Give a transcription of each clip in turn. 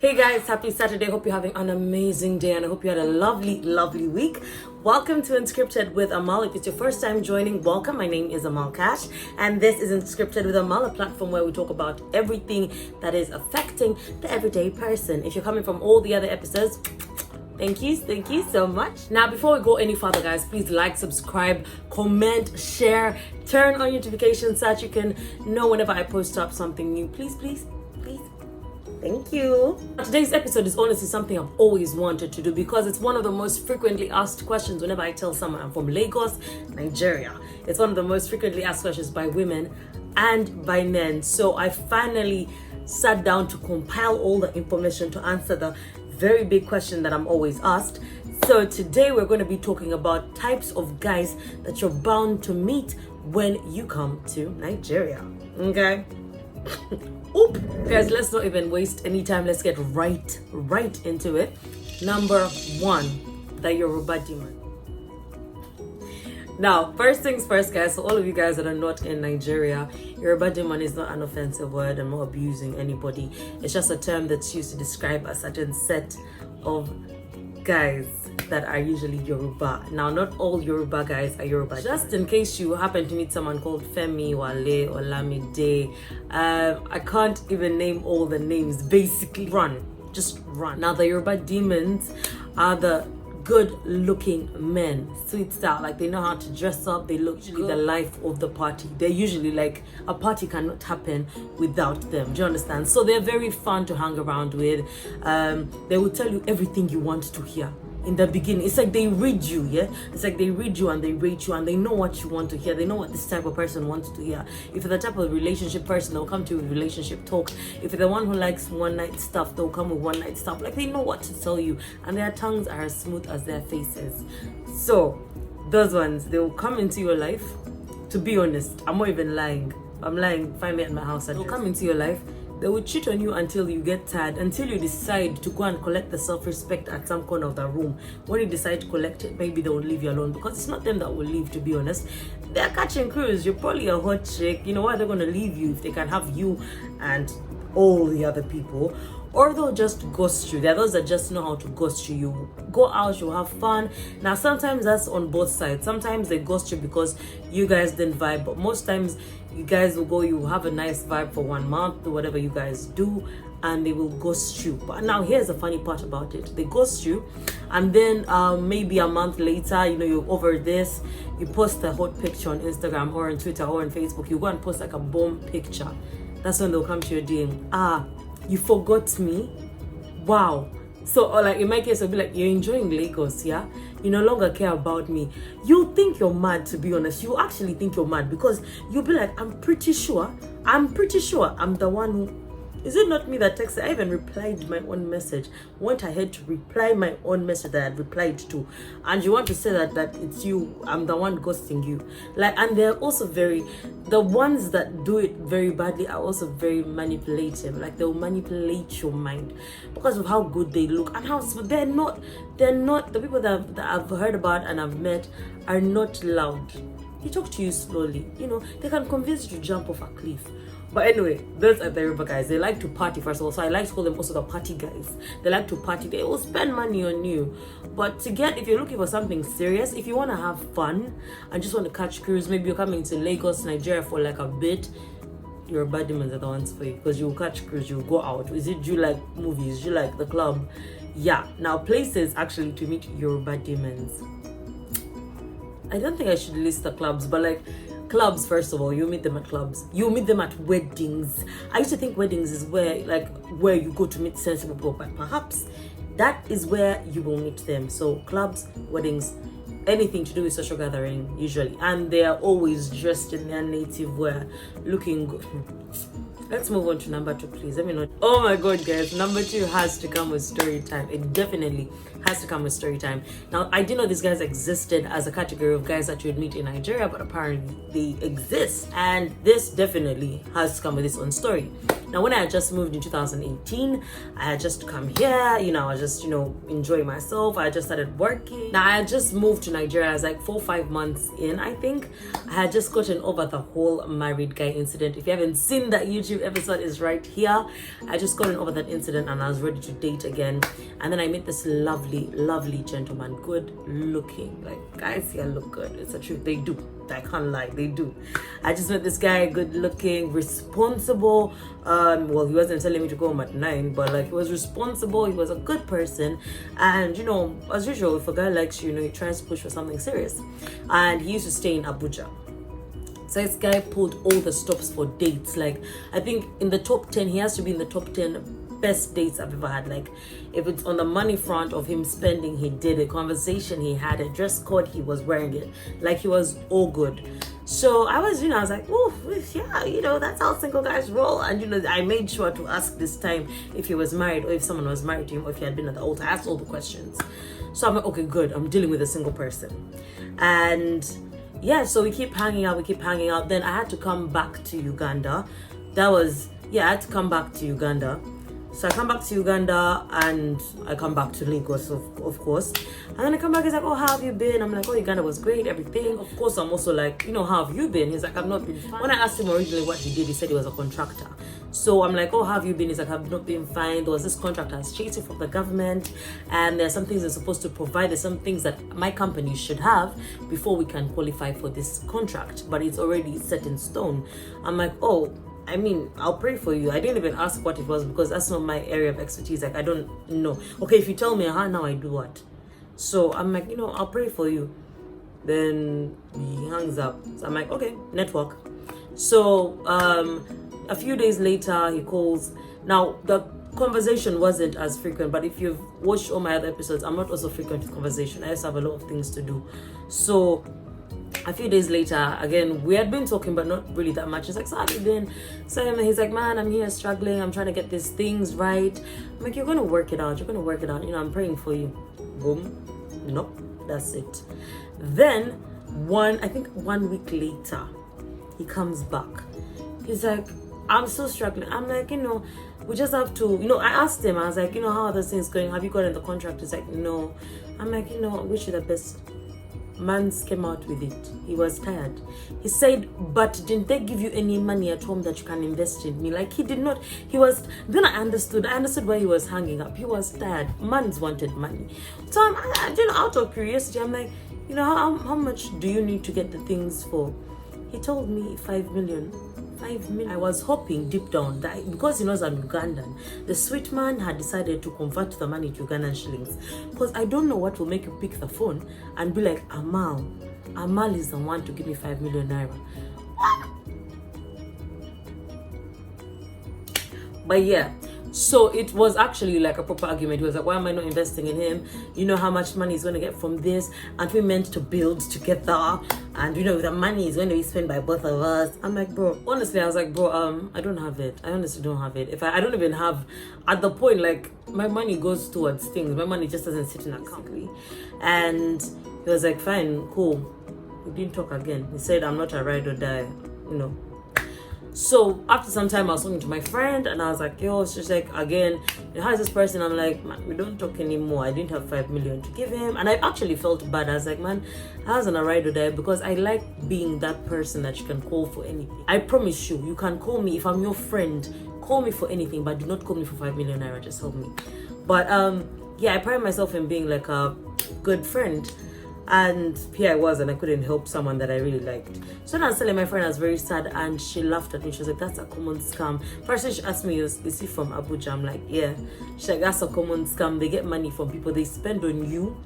Hey guys, happy Saturday. Hope you're having an amazing day and I hope you had a lovely week. Welcome to Unscripted with Amal. If it's your first time joining, welcome. My name is Amal Cash and this is Unscripted with Amal, a platform where we talk about everything that is affecting the everyday person. If you're coming from all the other episodes, thank you so much. Now, before we go any further, guys, please like, subscribe, comment, share, turn on notifications so that you can know whenever I post up something new. Please. Thank you. Today's episode is honestly something I've always wanted to do because it's one of the most frequently asked questions whenever I tell someone I'm from Lagos, Nigeria. It's one of the most frequently asked questions by women and by men. So I finally sat down to compile all the information to answer the very big question that I'm always asked. So today we're going to be talking about types of guys that you're bound to meet when you come to Nigeria. Okay? Oop. Guys, let's not even waste any time. Let's get right into it. Number one, the Yoruba demon. Now, first things first, guys, so all of you guys that are not in Nigeria, Yoruba demon is not an offensive word. I'm not abusing anybody. It's just a term that's used to describe a certain set of guys that are usually Yoruba. Now, not all Yoruba guys are Yoruba. Just in case you happen to meet someone called Femi, Wale, Olamide, I can't even name all the names. Basically, just run. Now, the Yoruba demons are the good-looking men, sweet style, like they know how to dress up. They look usually the life of the party. They're usually like a party cannot happen without them. Do you understand? So they're very fun to hang around with. They will tell you everything you want to hear. In the beginning, it's like they read you, yeah? It's like they read you and they rate you and they know what you want to hear. They know what this type of person wants to hear. If you're the type of relationship person, they'll come to you with relationship talk. If you're the one who likes one night stuff, they'll come with one night stuff. Like they know what to tell you and their tongues are as smooth as their faces. So those ones, they will come into your life. To be honest, I'm not even lying. I'm lying. Find me at my house and they'll come into your life. They will cheat on you until you get tired, until you decide to go and collect the self-respect at some corner of the room. When you decide to collect it, maybe they will leave you alone because it's not them that will leave, to be honest. They're catching crews. You're probably a hot chick. You know why they're going to leave you if they can have you and all the other people? Or they'll just ghost you. There are those that just know how to ghost you. You go out, you have fun. Now, sometimes that's on both sides. Sometimes they ghost you because you guys didn't vibe, but most times you guys will go, you have a nice vibe for 1 month or whatever you guys do, and they will ghost you. But now here's the funny part about it. They ghost you, and then maybe a month later, you know, you're over this, you post a hot picture on Instagram or on Twitter or on Facebook. You go and post like a bomb picture. That's when they'll come to your DM. You forgot me? Wow. So, or like in my case, I'll be like, you're enjoying Lagos, yeah? You no longer care about me. You think you're mad, to be honest. You actually think you're mad because you'll be like, I'm pretty sure I'm the one who... Is it not me that texted? I even replied my own message. Went ahead to reply my own message that I had replied to. And you want to say that it's you, I'm the one ghosting you. Like, and they're also the ones that do it very badly are also very manipulative. Like, they'll manipulate your mind because of how good they look and how they're not, the people that I've heard about and I've met are not loud. They talk to you slowly, you know, they can convince you to jump off a cliff. But anyway, those are the Yoruba guys. They like to party, first of all. So I like to call them also the party guys. They like to party. They will spend money on you. But if you're looking for something serious, if you want to have fun and just want to catch cruise, maybe you're coming to Lagos, Nigeria for like a bit, Yoruba demons are the ones for you because you will catch cruise, you will go out. Do you like movies? Do you like the club? Yeah. Now, places actually to meet Yoruba demons. I don't think I should list the clubs, but like, clubs, first of all, you meet them at clubs. You meet them at weddings. I used to think weddings is where you go to meet sensible people, but perhaps that is where you will meet them. So clubs, weddings, anything to do with social gathering usually, and they are always dressed in their native wear, looking good. Let's move on to number 2, please. Let me know. Oh my god, guys, number 2 has to come with story time. It definitely has to come with story time. Now, I didn't know these guys existed as a category of guys that you'd meet in Nigeria, but apparently they exist, and this definitely has to come with its own story. Now, when I had just moved in 2018, I had just come here, you know, I was just, you know, enjoying myself. I just started working. Now, I had just moved to Nigeria. I was like 4 or 5 months in, I think. I had just gotten over the whole married guy incident. If you haven't seen that YouTube YouTube episode is right here. I just gotten over that incident and I was ready to date again. And then I met this lovely gentleman, good looking. Like, guys here look good. It's the truth, they do. I can't lie, they do. I just met this guy, good looking, responsible. Well, he wasn't telling me to go home at 9, but like, he was responsible, he was a good person. And you know, as usual, if a guy likes you, he tries to push for something serious. And he used to stay in Abuja. So this guy pulled all the stops for dates. Like, I think in the top 10, he has to be in the top 10 best dates I've ever had. Like, if it's on the money front of him spending, he did it. Conversation, he had it. Dress code, he was wearing it. Like, he was all good. So I was like, oh, yeah, that's how single guys roll. And, I made sure to ask this time if he was married or if someone was married to him or if he had been at the altar. I asked all the questions. So I'm like, okay, good. I'm dealing with a single person. And yeah, so we keep hanging out. Then I had to come back to Uganda. I had to come back to Uganda. So I come back to Uganda and I come back to Lagos, of course. And then I come back, he's like, oh, how have you been? I'm like, oh, Uganda was great, everything. Of course, I'm also like, how have you been? He's like, I've not been fine. When I asked him originally what he did, he said he was a contractor. So I'm like, oh, how have you been? He's like, I've not been fine. There was this contract I was chasing from the government. And there's some things they're supposed to provide. There's some things that my company should have before we can qualify for this contract. But it's already set in stone. I'm like, oh, I'll pray for you. I didn't even ask what it was because that's not my area of expertise. Like, I don't know. Okay, if you tell me, now I do what? So I'm like, I'll pray for you. Then he hangs up. So I'm like, okay, network. So a few days later, he calls. Now, the conversation wasn't as frequent, but if you've watched all my other episodes, I'm not also frequent with conversation. I just have a lot of things to do. So a few days later, again, we had been talking, but not really that much. He's like, so how have you been? So he's like, man, I'm here struggling. I'm trying to get these things right. I'm like, you're going to work it out. I'm praying for you. Boom. Nope. That's it. Then, 1 week later, he comes back. He's like, I'm still struggling. I'm like, we just have to, I asked him, I was like, how are those things going? Have you gotten the contract? He's like, no. I'm like, I wish you the best. Mans came out with it. He was tired. He said, but didn't they give you any money at home that you can invest in me? Like, he did not. Then I understood why he was hanging up. He was tired. Mans wanted money. So I'm out of curiosity, I'm like, how much do you need to get the things for? He told me 5 million. 5 million. I was hoping deep down that because he knows I'm Ugandan, the sweet man had decided to convert the money to Ugandan shillings. Because I don't know what will make you pick the phone and be like, Amal is the one to give me 5 million naira. But yeah, so it was actually like a proper argument. He was like, why am I not investing in him? You know how much money he's going to get from this? And we meant to build together. And the money is going to be spent by both of us. I'm like, bro, honestly, I was like, bro, I don't have it. I honestly don't have it. If I don't even have, at the point, like, my money goes towards things. My money just doesn't sit in an account. And he was like, fine, cool. We didn't talk again. He said, I'm not a ride or die, So after some time, I was talking to my friend and I was like, yo, it's just like, again, how is this person? I'm like, man, we don't talk anymore. I didn't have 5 million to give him. And I actually felt bad. I was like, man, I wasn't a ride or die because I like being that person that you can call for anything. I promise you can call me if I'm your friend. Call me for anything, but do not call me for 5 million naira. Just help me. But I pride myself in being like a good friend. And here I was and I couldn't help someone that I really liked. So then I was telling my friend I was very sad and she laughed at me. She was like, that's a common scam. First she asked me, is he from Abuja? I'm like, yeah. She's like, that's a common scam. They get money from people. They spend on you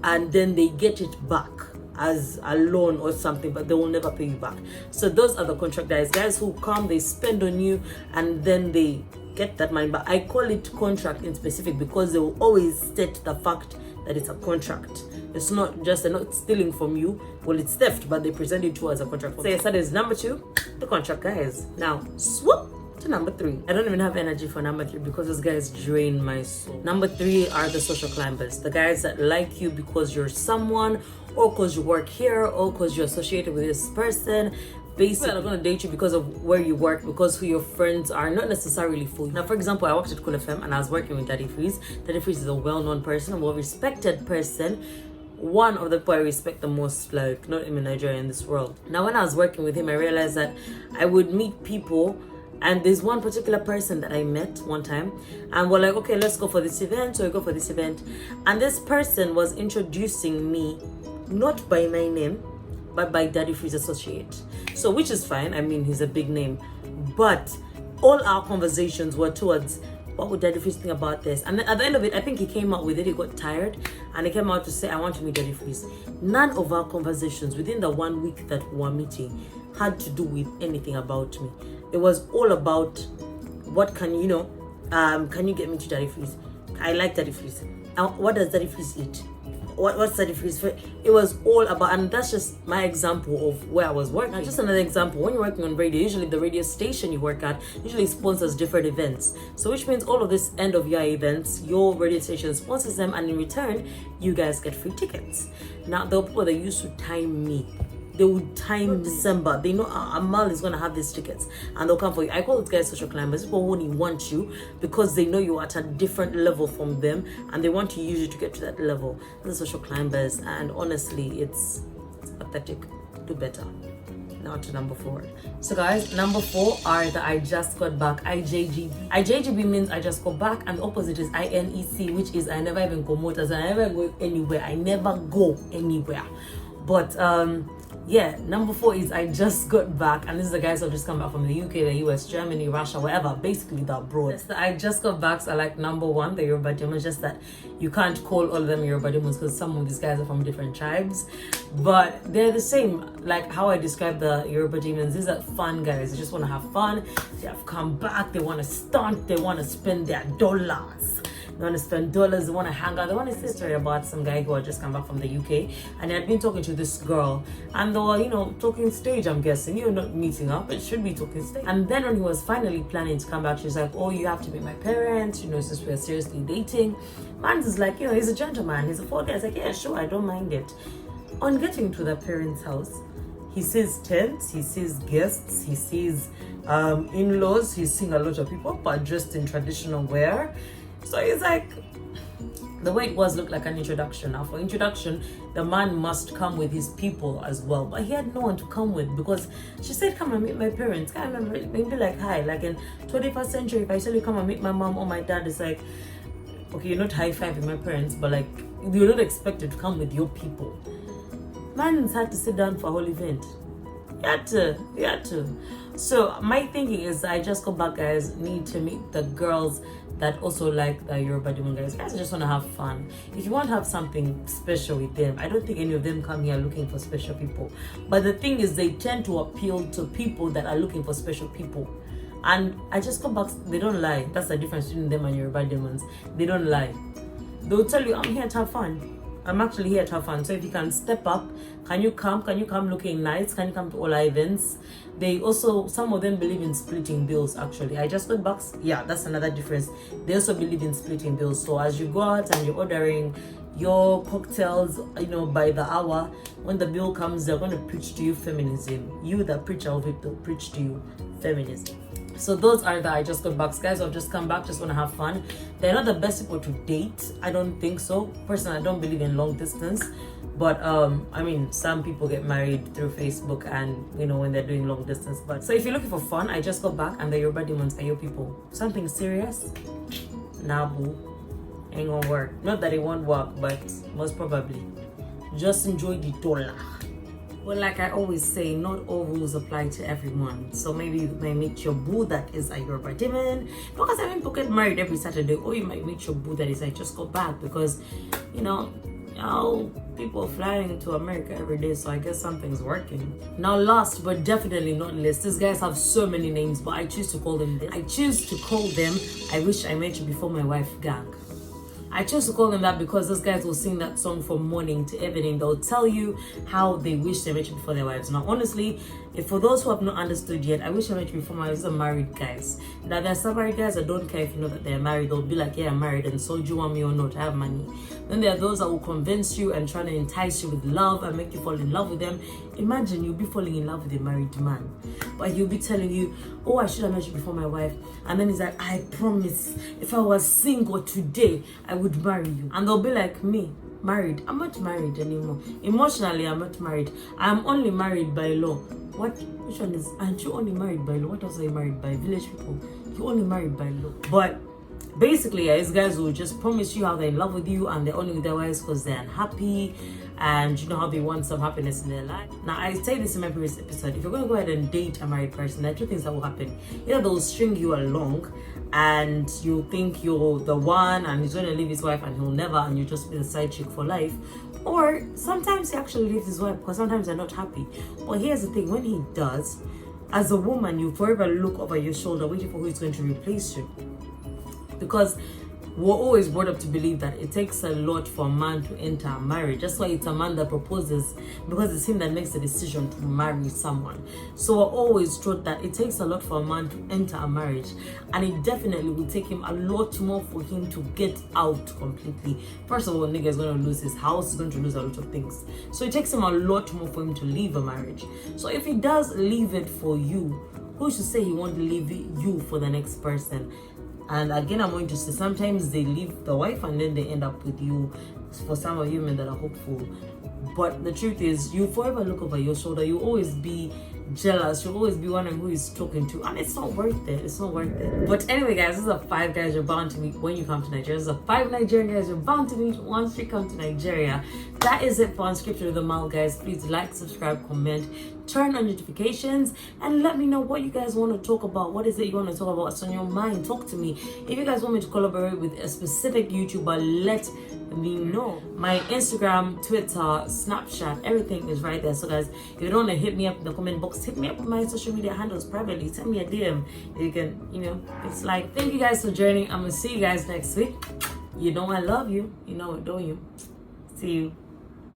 and then they get it back as a loan or something, but they will never pay you back. So those are the contract guys who come, they spend on you and then they get that money. But I call it contract in specific because they will always state the fact that it's a contract. It's not just, they're not stealing from you. Well, it's theft, but they present it to as a contract. So yes, that is number 2, the contract guys. Now, swoop to number 3. I don't even have energy for number 3 because those guys drain my soul. Number 3 are the social climbers. The guys that like you because you're someone, or because you work here, or because you're associated with this person. Basically, they're going to date you because of where you work, because who your friends are, not necessarily for you. Now, for example, I worked at Cool FM and I was working with Daddy Freeze. Daddy Freeze is a well-known person, a well-respected person. One of the people I respect the most, like, not even Nigeria, in this world. Now, when I was working with him, I realized that I would meet people And there's one particular person that I met one time, and we're like, okay, let's go for this event. So we go for this event, and this person was introducing me not by my name, but by Daddy Freeze Associate. So which is fine. I mean, he's a big name, but all our conversations were towards what would Daddy Freeze think about this. And then at the end of it, I think he came out with it. He got tired, and he came out to say, I want to meet Daddy Freeze. None of our conversations within the 1 week that we were meeting had to do with anything about me. It was all about what can you get me to Daddy Freeze? I like Daddy Freeze. What does Daddy Freeze eat? What's Daddy Freeze for? It was all about, and that's just my example of where I was working. Now, just another example, when you're working on radio, usually the radio station you work at usually sponsors different events. So which means all of this end of year events, your radio station sponsors them, and in return, you guys get free tickets. Now, there were people that used to time me. They would time December. They know Amal is going to have these tickets, and they'll come for you. I call these guys social climbers. People only want you because they know you're at a different level from them, and they want to use you to get to that level. They're social climbers, and honestly, it's pathetic. Do better. Now to number 4. So guys, number 4 are the I just got back, IJGB. IJGB means I just got back, and the opposite is INEC, which is I never even go motors. I never go anywhere. I never go anywhere. But yeah, number 4 is I just got back, and this is the guys who have just come back from the UK, the US, Germany, Russia, wherever, basically the abroad. Yes, the I just got backs are like number 1, the Yoruba demons, just that you can't call all of them Yoruba demons because some of these guys are from different tribes, but they're the same. Like how I describe the Yoruba demons, these are fun guys. They just want to have fun. They have come back, they want to stunt, they want to spend their dollars. They want to spend dollars, they want to hang out. They want to say a story about some guy who had just come back from the UK, and he had been talking to this girl, and they were, talking stage, I'm guessing. You're not meeting up, but it should be talking stage. And then when he was finally planning to come back, she was like, oh, you have to meet my parents, since we're seriously dating. Man's is like, he's a gentleman, he's a 4 guy. It's like, yeah, sure, I don't mind it. On getting to the parents' house, he sees tents, he sees guests, he sees in-laws, he's seeing a lot of people, but dressed in traditional wear. So he's like, the way it looked like an introduction. Now for introduction, the man must come with his people as well, but he had no one to come with because she said, come and meet my parents. Can't remember, maybe like, hi, like in 21st century, if I tell you come and meet my mom or my dad, it's like, okay, you're not high-fiving my parents, but like, you're not expected to come with your people. Man's had to sit down for a whole event. He had to. So my thinking is, I just got back, guys, need to meet the girls that also like the Yoruba demon guys. Guys just want to have fun. If you want to have something special with them, I don't think any of them come here looking for special people. But the thing is, they tend to appeal to people that are looking for special people. And I just come back, they don't lie. That's the difference between them and Yoruba demons. They don't lie. They'll tell you, I'm here to have fun. I'm actually here to have fun. So if you can step up, can you come looking nice? Can you come to all our events? They also, some of them believe in splitting bills actually. I just got back, yeah, that's another difference. They also believe in splitting bills. So as you go out and you're ordering your cocktails, by the hour, when the bill comes, they're going to preach to you feminism. You, the preacher of it, they'll preach to you feminism. So those are the I just got back guys who have just come back, just want to have fun. They're not the best people to date. I don't think so. Personally, I don't believe in long distance. But I mean, some people get married through Facebook and when they're doing long distance. But so if you're looking for fun, I just got back and the Yoruba demons are your people. Something serious? Nah, boo. Ain't gonna work. Not that it won't work, but most probably. Just enjoy the dollar. Well, like I always say, not all rules apply to everyone. So maybe you may meet your boo that is a Yoruba demon. Because I mean, people get married every Saturday. Or you might meet your boo that is I just got back. Because, people are flying to America every day. So I guess something's working. Now, last but definitely not least, these guys have so many names. But I choose to call them this. I choose to call them I Wish I Met You Before My Wife gang. I chose to call them that because those guys will sing that song from morning to evening. They'll tell you how they wish they met you before their wives. Now, honestly, if for those who have not understood yet, I wish I met you before my wives are married guys. Now, there are some married guys that don't care if you know that they're married. They'll be like, yeah, I'm married, and so do you want me or not? I have money. Then there are those that will convince you and try to entice you with love and make you fall in love with them. Imagine you'll be falling in love with a married man, but he'll be telling you, oh, I should have met you before my wife. And then he's like, I promise, if I was single today, I would marry you. And they'll be like, me, married. I'm not married anymore. Emotionally, I'm not married. I'm only married by law. What? Which one is? Aren't you only married by law? What else are you married by? Village people. You only married by law. But basically, these guys will just promise you how they're in love with you and they're only with their wives because they're unhappy and you know how they want some happiness in their life. Now, I say this in my previous episode, if you're going to go ahead and date a married person, there are two things that will happen. Either they'll string you along and you think you're the one and he's going to leave his wife and he'll never, and you just be the side chick for life. Or sometimes he actually leaves his wife because sometimes they're not happy. But here's the thing, when he does, as a woman, you forever look over your shoulder waiting for who is going to replace you. Because we're always brought up to believe that it takes a lot for a man to enter a marriage. That's why it's a man that proposes, because it's him that makes the decision to marry someone. So we're always taught that it takes a lot for a man to enter a marriage, and it definitely will take him a lot more for him to get out completely. First of all, nigga is going to lose his house, he's going to lose a lot of things. So it takes him a lot more for him to leave a marriage. So if he does leave it for you, who should say he won't leave you for the next person? And again, I'm going to say sometimes they leave the wife and then they end up with you, for some of you men that are hopeful. But the truth is, you forever look over your shoulder. You always be jealous. You'll always be wondering who he's talking to, and it's not worth it. It's not worth it. But anyway, guys, this is the 5 guys you're bound to meet when you come to Nigeria. This is the 5 Nigerian guys you're bound to meet once you come to Nigeria. That is it for Unscripted with the Mal, guys. Please like, subscribe, comment, turn on notifications, and let me know what you guys want to talk about. What is it you want to talk about? What's on your mind? Talk to me. If you guys want me to collaborate with a specific YouTuber, let me know. My Instagram, Twitter, Snapchat, everything is right there. So guys, if you don't want to hit me up in the comment box, hit me up with my social media handles privately. Send me a DM. You can, it's like, thank you guys for joining. I'm gonna see you guys next week. You know I love you. You know it, don't you? See you.